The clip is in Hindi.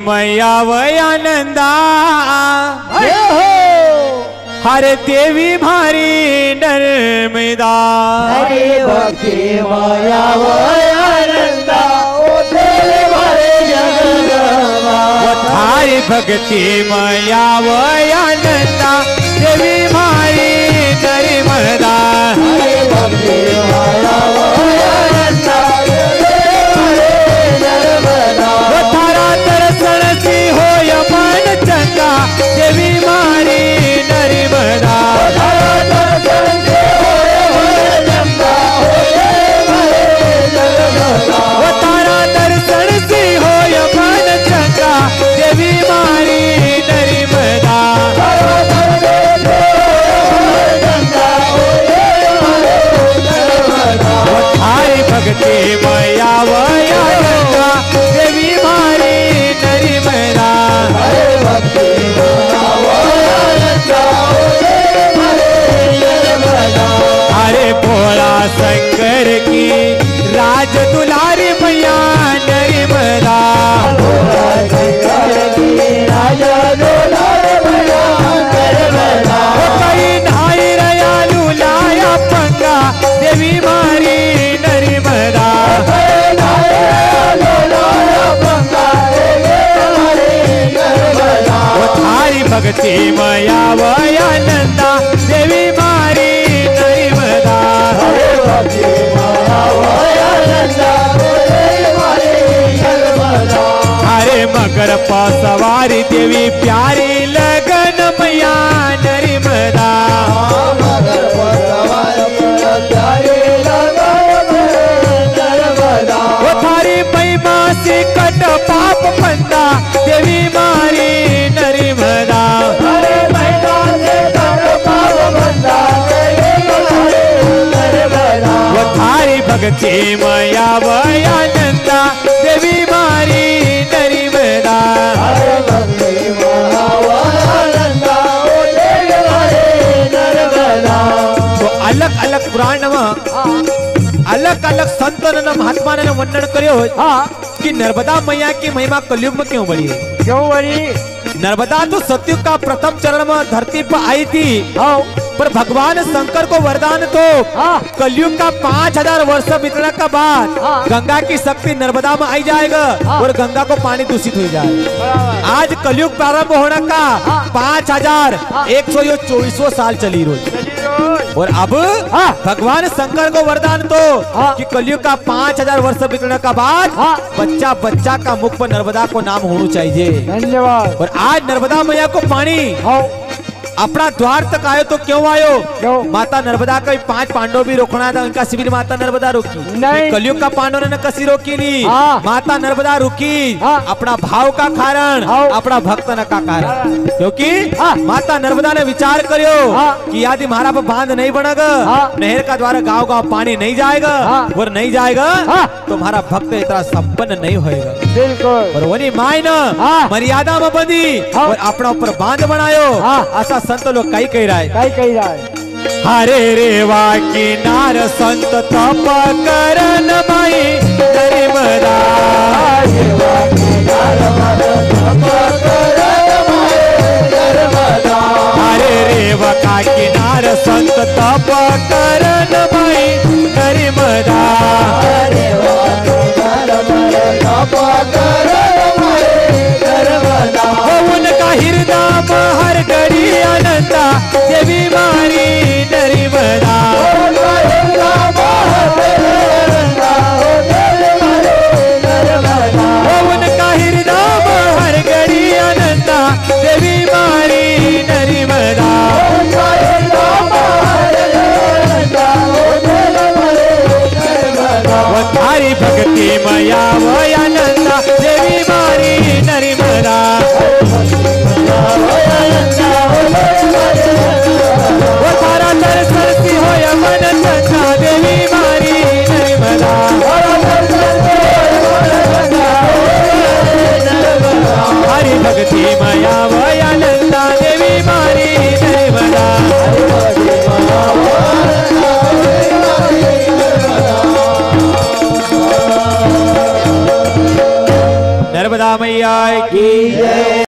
मैया वय आनंदा हरे देवी भारी नर्मदा हरे भक्ति माया वय आनंदा ओ देवी भारी जगदम्बा हरे भक्ति मैया वय आनंदा देवी भारी नर्मदा हरे भक्ति माया वय आनंदा थारा दर्शन सी होय मन चंगा देवी मारी नर्मदा थारा दर्शन से होय मन चंगा तारा दर्शन सी होय मन चंगा देवी मारी नर्मदा थारी भक्ति मैया वय आनंदा देवी मारी नर्मदा अरे भोला शंकर की राज दुलारी मैया नर्मदा कई ढाई रयालू लाया पंगा देवी मारी नर्मदा थारी भक्ति मैया वय आनंदा देवी मारी नर्मदा हरे मकर सवारी देवी प्यारी लगन मैया नर्मदा वो थारी महिमा से कट पाप पंदा देवी मारी नर्मदा वो थारी भक्ति मैया वय आनंदा देवी मारी नर्मदा तो अलग अलग पुराण अलग अलग संतन महात्मा ने वर्णन करो कि नर्मदा मैया की महिमा कलयुग में क्यों बढ़ी है। क्यों बड़ी नर्मदा तो सतयुग का प्रथम चरण में धरती पर आई थी पर भगवान शंकर को वरदान तो कलयुग का 5000 वर्ष बीतने का बाद गंगा की शक्ति नर्मदा में आई जाएगा और गंगा को पानी दूषित हो जाएगा। आज कलयुग प्रारंभ होने का 5124 साल चली रोज और अब भगवान शंकर को वरदान तो कि कलयुग का 5000 वर्ष बीतने का बाद बच्चा बच्चा का मुख पर नर्मदा को नाम होना चाहिए। धन्यवाद। और आज नर्मदा मैया को पानी अपना द्वार तक आयो तो क्यों आयो? क्यों? माता नर्मदा का 5 पांडव भी रोकना था, उनका शिविर माता नर्मदा रोकी नहीं। कलयुग का पांडव ने कसी रोकी नहीं। माता नर्मदा रुकी अपना भाव का कारण अपना भक्त न का कारण, क्योंकि माता नर्मदा ने विचार करियो कि यदि हमारा पर बांध नहीं बनेगा नहर का द्वारा गाँव गाँव पानी नहीं जाएगा और नहीं जाएगा तो हमारा भक्त इतना संपन्न नहीं होएगा। बिल्कुल। और वही माय न मर्यादा में बंदी और अपना ऊपर बांध बनायो ऐसा संत लोग कई कह रहा है। हरे रेवा किनार संत तप करन माई नर्मदा हरे रेवा का किनार संत तप करन माई नर्मदा उनका हृदय हर घड़ी अनंता देवी मारी नर्मदा उनका हृदय हर घड़ी अनंता देवी मारी नर्मदा थारी भक्ति मैया वय आनंदा देवी मारी नर्मदा वो थारा दर्शन सी होय मन चंगा देवी मारी नर्मदा हरि भक्ति मैया वय आनंदा देवी मारी नर्मदा नर्मदा मैया की जय